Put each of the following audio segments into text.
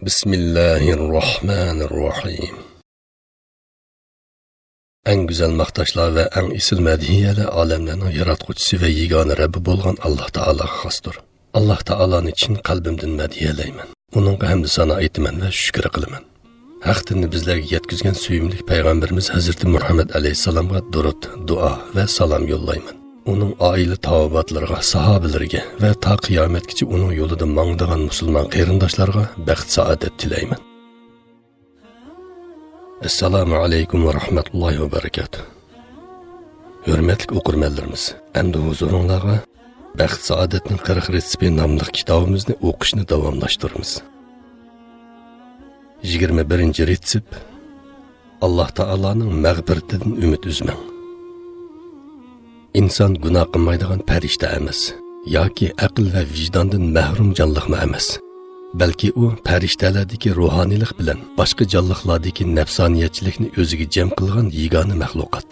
Bismillahirrahmanirrahim. En güzel maqtashlar ve en isil medihiyeler alemlerin yaratquchisi ve yegane Rabbi bolgan Allah Ta'ala xasdır. Allah Ta'ala'nın için kalbimden mediyeleymen. Onunla hamd sana aytman ve şükür kılıman. Haqdini bizlerge yetkizgen süyümlük Peygamberimiz Hazreti Muhammed Aleyhisselam'a durut, dua ve salam yollayman. Onun aile tavabatlarına, sahabelerine ve ta kıyametkiçi onun yolunda mağdağan Müslüman qeyrindaşlarga bəxt saadet tileymen. Assalamu aleykum ve rahmetullahi ve berekatuhu. Hürmetlik okurmenlerimiz, endi huzurunlarga bəxt saadetinin 40 resipi namlıq kitabımızını oquşunu davamlaştırırız. 21. resip Allah Ta'ala'nın mağbiretinden ümit üzmen. İnsan günah qilmaydigan farishta emas, yoki aql va vijdondan mahrum jonliqma emas. Balki u farishtalardagi ruhoniylik bilan boshqa jonliqlardagi nafsoniyatchilikni o'ziga jam qilgan yagona maxluqot.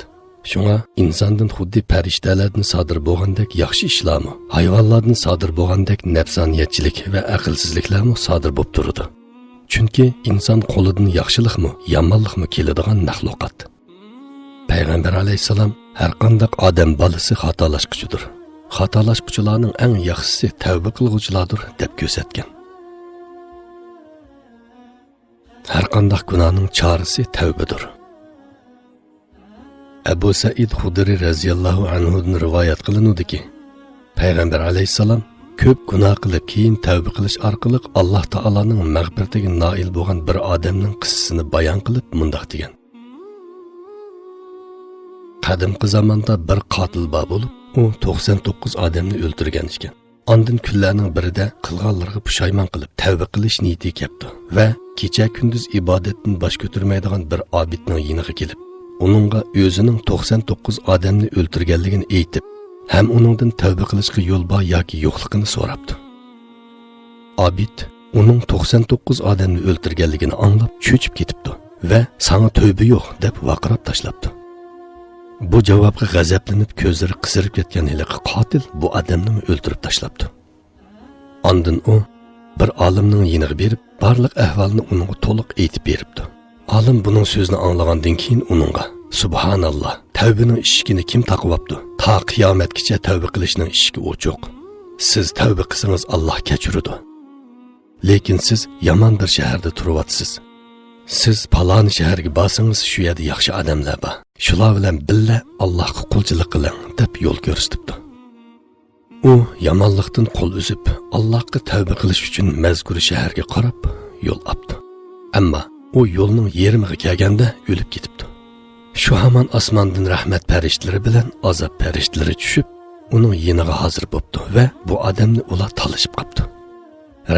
Shunga insondan xuddi farishtalardan sodir bo'lgandek yaxshi ishlarmi, hayvonlardan sodir bo'lgandek nafsoniyatchilik va aqlsizliklarmi sodir bo'lib turadi. Chunki inson qo'lidan yaxshilikmi, yomonlikmi keladigan maxluqot. Peygamber Aleyhisselam her qandaq odam balası xatolashquchidir. Xatolashquchilarning eng yaxshisi tavba qilguvchilardir deb ko'rsatgan. Her qandaq gunohning chorasi tavbadir. Abu Said Xudri raziyallohu anhudan rivoyat qilinudiki, Peygamber Aleyhisselam ko'p gunoh qilib keyin tavba qilish orqali Alloh taolaning mag'firatiga noil bo'lgan bir odamning qissasini bayon qilib mundaq degan. Qadimki zamanda bir qatil bor bo'lib, u 99 odamni o'ldirgan ekan. Ondan kunlarning birida qilganlarga pushaymon qilib tavba qilish niyati keldi va kecha kunduz ibodatdan bosh ko'tarmaydigan bir obidning yiniga kelib, uningga o'zining 99 odamni o'ldirganligini aytib, ham uningdan tavba qilishga yo'l bor yoki yo'qligini so'rabdi. Obid uning 99 odamni o'ldirganligini anglab cho'chib ketibdi va "Sana tövbe yo'q" deb vaqirab tashlabdi. Bu javobga g'azablanib ko'zlari qisirib ketgan hiliqi qotil bu odamni o'ldirib tashlabdi. Ondan u bir olimning yiniga berib, barliq ahvolni uningga to'liq aytib beribdi. Olim buning so'zini anglagandan keyin uningga "Subhanalloh, tavbaning eshigini kim taqibapti? Ta qiyomatgacha tavba qilishning eshigi ochiq. Siz tavba qilsangiz Alloh kechiradi. Lekin siz yomon bir shaharda turyapsiz. Siz palon shaharga borsangiz shu yerda yaxshi odamlar bor. Shular bilan billa Allohga qulchilik qiling" deb yo'l ko'rsatdi. U yomonlikdan qo'l uzib, Allohga tavba qilish uchun mazkur shaharga qarab yo'l oldi. Ammo u yo'lning yerimiga kelganda o'lib ketibdi. Shu hamon osmondan rahmat farishtalari bilan azob farishtalari tushib, uning yeniga hozir bo'libdi va bu odamni ular talishib qopdi.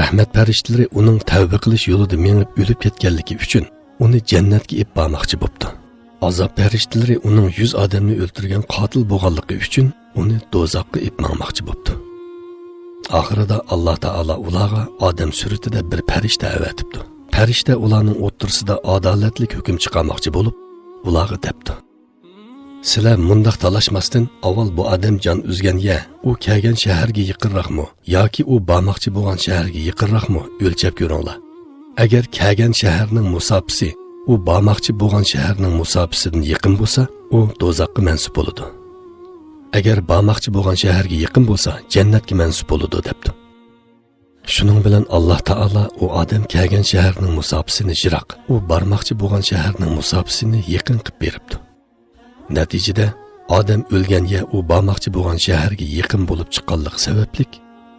Rahmat farishtalari uning tavba qilish yo'lida menib o'lib ketganligi uchun uni jannatga ib bormoqchi bo'libdi. Azob farishtalari uning 100 odamni o'ldirgan qotil bo'lganligi uchun uni do'zaxga ib bormoqchi bo'libdi. Oxirida Alloh taolo ularga odam suratida bir farishta avatibdi. Farishta ularning o'rtasida adolatli hukm chiqarmoqchi bo'lib, ularga debdi: "Sizlar mundaq talashmasdan avval bu odam jon uzgan u kelgan shaharga yaqinroqmi yoki u bormoqchi bo'lgan shaharga yaqinroqmi o'lchab ko'ringlar. Agar kelgan shaharning musofisi u bormoqchi bo'lgan shaharning musofisidan yaqin bo'lsa, u do'zaxga mansub bo'ladi. Agar bormoqchi bo'lgan shaharga yaqin bo'lsa, jannatga mansub bo'ladi" debdi. Shuning bilan Alloh taolo u odam kelgan shaharning musofisini jiroq, u bormoqchi bo'lgan shaharning musofisini yaqin qilib beribdi. Natijada odam o'lgan u bormoqchi bo'lgan shaharga yaqin bo'lib chiqqanlik sababli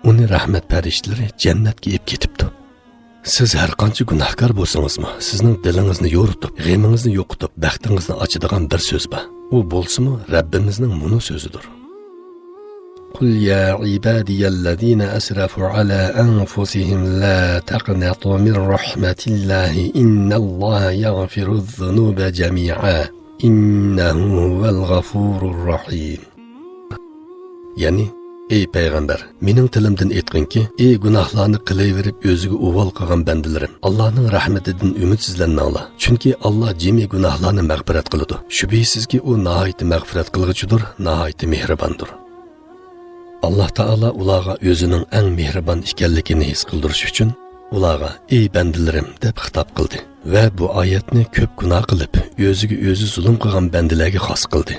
uni rahmat farishtalari jannatga ib ketibdi. Siz har qancha gunohkor bo'lsangizmi, sizning dilingizni yo'ritib, g'amingizni yo'qotib, baxtingizni ochadigan bir so'z bor. U bo'lsa-mu Rabbimizning muni so'zidir. Qul ya ibadiyallazina asrafu ala anfusihim la taqnatu min rahmatillahi innalloha yaghfiruz-zunuba jami'a innahu huval g'afurur rahim. Ya'ni ey payg'ambar, mening tilimdan aytqinki, ey gunohlarni qilaverib o'ziga uvol qilgan bandilarim, Allohning rahmatidan umidsizlanmanglar. Chunki Alloh jami gunohlarni mag'firat qiladi. Shubhisizki u nihoyat mag'firat qilg'uchidir, nihoyat mehribondir. Alloh taolo ularga o'zining eng mehribon ekanligini his qildirish uchun ularga ey bandilarim deb xitob qildi va bu oyatni ko'p gunoh qilib o'ziga o'zi zulm qilgan bandilarga xos qildi.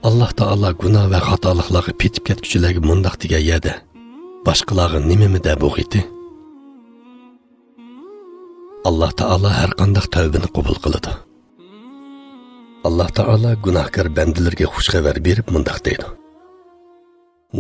Alloh taolo gunoh va xatoliklarga petib ketguchilarga mundoq degan yada boshqalarga nimami deb o'qiydi. Alloh taolo har qanday tavbani qabul qiladi. Alloh taolo gunohkor bandilarga xush xabar berib mundoq deydi: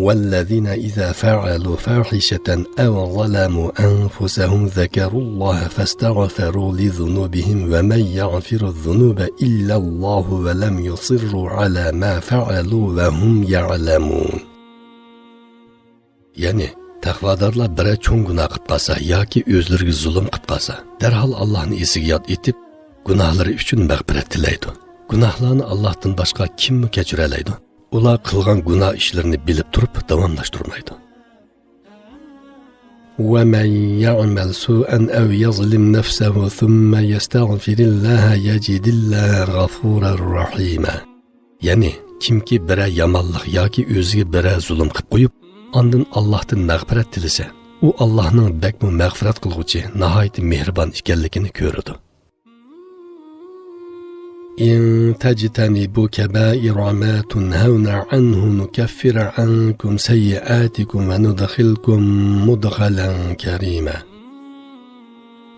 والذين إذا فعلوا فاحشة أو ظلموا أنفسهم ذكروا الله فاستغفروا لذنوبهم ومن يغفر الذنوب إلا الله ولم يصروا على ما فعلوا وهم يعلمون. Yani taqvodorlar biri cho'ng gunoh qilib qolsa yoki o'zlariga zulm qilib qolsa, darhol Allohni esiga yod etib, gunohlari uchun mag'firat tilaydi. Gunohlarni Allohdan boshqa kim kechira oladi? Ular qilgan gunoh ishlarini bilib turib davomlashtirmaydi. وَمَنْ يَعْمَلْ سُوءًا أَوْ يَظْلِمْ نَفْسَهُ ثُمَّ يَسْتَغْفِرِ اللَّهَ يَجِدِ اللَّهَ غَفُورًا رَحِيمًا. Yani kimki bire yamanlık yoki o'ziga bire zulm qilib qo'yib, ondan Allohdan mag'firat tilasa, u Allohning bakmu mag'firat qilguvchi, nihoyat mehribon ekanligini ko'radi. إن تجتنبوا كبائر ما تنهون عنه نكفر عنكم سيئاتكم وندخلكم مدخلا كريما.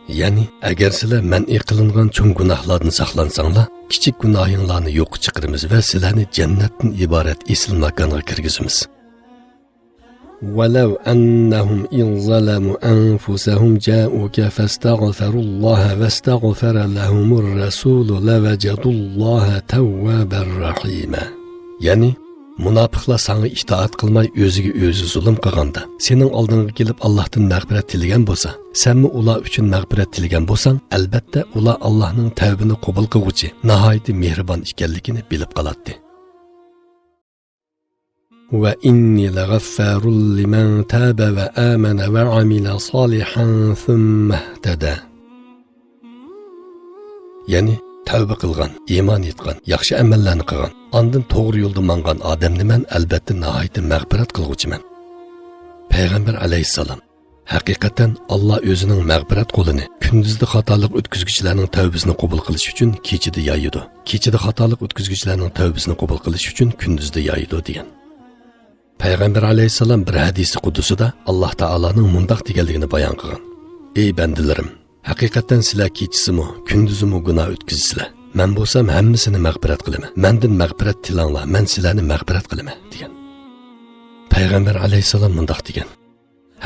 Yani agar sizlar man'iy qilingan cho'ng gunohlardan saqlansanglar, kichik gunohinglarni yo'q chiqaramiz va sizlarni jannatdan iborat asl makonga kirgizamiz. ولو أنهم إن ظلموا أنفسهم جاءوك فاستغفروا الله واستغفر لهم الرسول لوجدوا الله توابا رحيما. Yani munofiqlar sana itoat qilmay o'ziga o'zi zulm qilganda, sening oldingga kelib Allohdan mag'firat tilagan bo'lsa, senmi ular uchun mag'firat tilagan bo'lsang, albatta ular Allohning tavbini qabul qiluvchi, nihoyat mehribon ekanligini bilib qoladi. وَإِنِّي لَغَفَّارٌ لِمَنْ تَابَ وَآمَنَ وَعَمِلَ صَالِحًا ثُمَّ اهْتَدَى. Yani tavba qilgan, iymon etgan, yaxshi amallarni qilgan, ondan to'g'ri yo'lda mangan odamni men albatta nihoyat mag'firat qilguvchiman. Payg'ambar alayhissalom haqiqatan Alloh o'zining mag'firat qo'lini kunduzda xatolik o'tkazuvchilarning tavbasini qabul qilish uchun kechida yoyidi. Kechida xatolik o'tkazuvchilarning tavbasini qabul qilish uchun kunduzda yoyidi degan. Payg'ambar alayhissalom bir hadisi qudusida Alloh taolaning mundoq deganligini bayon qilgan: Ey bandilarim, haqiqatan sizlar kechasimi, kunduzimi gunoh o'tkazsizlar. Men bo'lsam hammasini mag'firat qilaman. Mendan mag'firat tilanglar, men sizlarni mag'firat qilaman degan. Payg'ambar alayhissalom mundoq degan: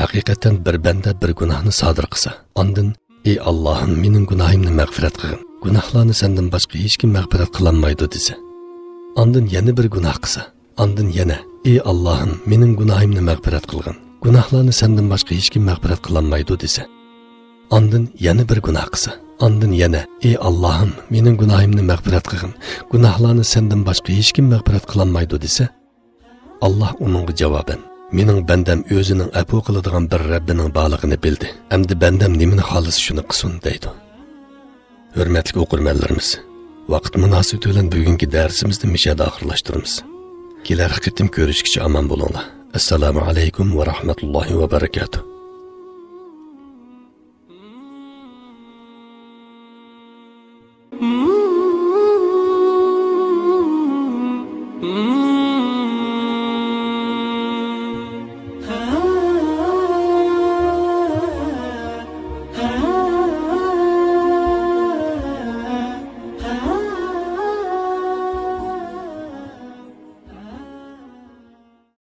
Haqiqatan bir banda bir gunohni sodir qilsa, ondan ey Allohim, mening gunohimni mag'firat qilgin. Gunohlarni sendan boshqa hech kim mag'firat qilolmaydi desa. Ondan yana bir gunoh qilsa, ondan yana ey Allohim, mening gunohimni mag'firat qilgin. Gunohlarni sendan boshqa hech kim mag'firat qilolmaydi desa. Ondan yana bir gunoh qilsa, ondan yana ey Allohim, mening gunohimni mag'firat qilgin. Gunohlarni sendan boshqa hech kim mag'firat qilolmaydi desa, Alloh uningga javoban: Mening bandam o'zining afu qiladigan bir Rabbining borligini bildi. Endi bandam nimani xohlasa shuni qilsin deydi. Hurmatli o'qirmanlarimiz, vaqt munosabati bilan bugungi darsimizni mishada oxirlashtiramiz. Kelar qitim ko'rishgacha omon bo'linglar. Assalomu alaykum va rahmatullohi va barakatuh.